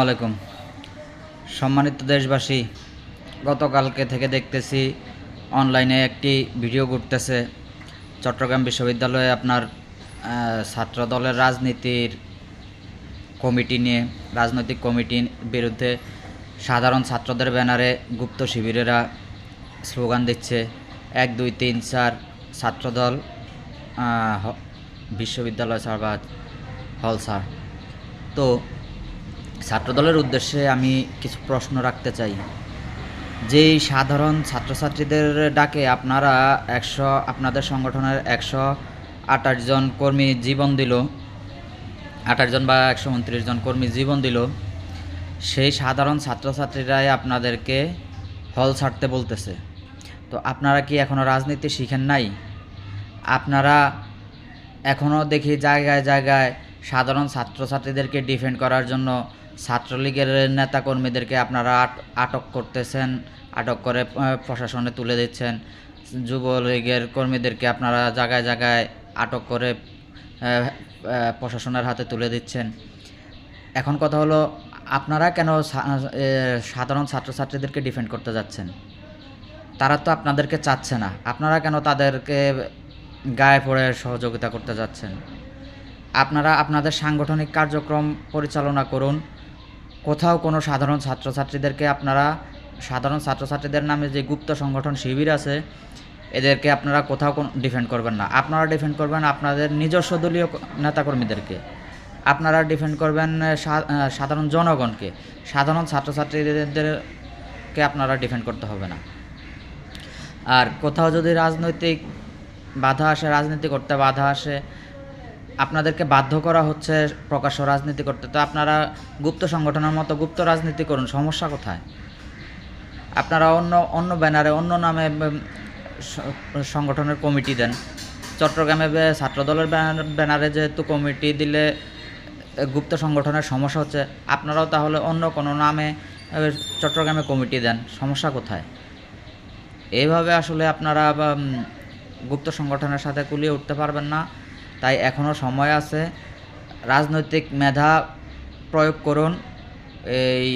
আলাইকুম সম্মানিত দেশবাসী, গতকালকে থেকে দেখতেছি অনলাইনে একটি ভিডিও ঘুরতেছে। চট্টগ্রাম বিশ্ববিদ্যালয়ে আপনার ছাত্র দলের রাজনৈতিক কমিটির বিরুদ্ধে সাধারণ ছাত্রদের ব্যানারে গুপ্ত শিবিরেরা স্লোগান দিচ্ছে 1 2 3 4 ছাত্রদল বিশ্ববিদ্যালয় ছাড় বা হল ছাড়। তো ছাত্রদলের উদ্দেশ্যে আমি কিছু প্রশ্ন রাখতে চাই। যেই সাধারণ ছাত্রছাত্রীদের ডাকে আপনারা আপনাদের সংগঠনের 128 জন কর্মী জীবন দিল, 28 জন বা 129 জন কর্মী জীবন দিল, সেই সাধারণ ছাত্রছাত্রীরাই আপনাদেরকে হল ছাড়তে বলতেছে। তো আপনারা কি এখনও রাজনীতি শিখেন নাই? আপনারা এখনও দেখি জায়গায় জায়গায় সাধারণ ছাত্রছাত্রীদেরকে ডিফেন্ড করার জন্য ছাত্রলীগের নেতাকর্মীদেরকে আপনারা আটক করতেছেন, আটক করে প্রশাসনে তুলে দিচ্ছেন। যুবলীগের কর্মীদেরকে আপনারা জায়গায় জায়গায় আটক করে প্রশাসনের হাতে তুলে দিচ্ছেন। এখন কথা হলো, আপনারা কেন সাধারণ ছাত্রছাত্রীদেরকে ডিফেন্ড করতে যাচ্ছেন? তারা তো আপনাদেরকে চাচ্ছে না, আপনারা কেন তাদেরকে গায়ে পড়ে সহযোগিতা করতে যাচ্ছেন? আপনারা আপনাদের সাংগঠনিক কার্যক্রম পরিচালনা করুন। কোথাও কোনো সাধারণ ছাত্রছাত্রীদের নামে যে গুপ্ত সংগঠন শিবির আছে, এদেরকে আপনারা কোথাও ডিফেন্ড করবেন না। আপনারা ডিফেন্ড করবেন আপনাদের নিজস্ব দলীয় নেতাকর্মীদেরকে, আপনারা ডিফেন্ড করবেন সাধারণ জনগণকে। সাধারণ ছাত্রছাত্রীদেরকে আপনারা ডিফেন্ড করতে হবে না। আর কোথাও যদি রাজনীতি করতে বাধা আসে, আপনাদেরকে বাধ্য করা হচ্ছে প্রকাশ্য রাজনীতি করতে, তো আপনারা গুপ্ত সংগঠনের মতো গুপ্ত রাজনীতি করুন, সমস্যা কোথায়? আপনারা অন্য ব্যানারে, অন্য নামে সংগঠনের কমিটি দেন। চট্টগ্রামে ছাত্রদলের ব্যানারে যেহেতু কমিটি দিলে গুপ্ত সংগঠনের সমস্যা হচ্ছে, আপনারাও তাহলে অন্য কোনো নামে চট্টগ্রামে কমিটি দেন, সমস্যা কোথায়? এইভাবে আসলে আপনারা গুপ্ত সংগঠনের সাথে কুলিয়ে উঠতে পারবেন না। তাই এখনও সময় আছে, রাজনৈতিক মেধা প্রয়োগ করুন। এই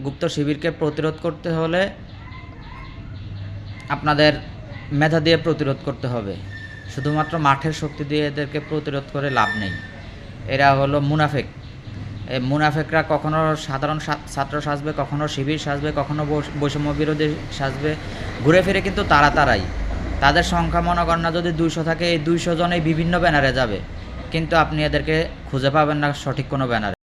গুপ্ত শিবিরকে প্রতিরোধ করতে হলে আপনাদের মেধা দিয়ে প্রতিরোধ করতে হবে। শুধুমাত্র মাঠের শক্তি দিয়ে এদেরকে প্রতিরোধ করে লাভ নেই। এরা হলো মুনাফেক। এই মুনাফেকরা কখনো সাধারণ ছাত্র সাজবে, কখনো শিবির সাজবে, কখনো বৈষম্য বিরোধী সাজবে। ঘুরে ফিরে কিন্তু তারাই। তাদের সংখ্যা মনগণনা যদি 200 থাকে, এই 200 জনেই বিভিন্ন ব্যানারে যাবে, কিন্তু আপনি এদেরকে খুঁজে পাবেন না সঠিক কোনো ব্যানারে।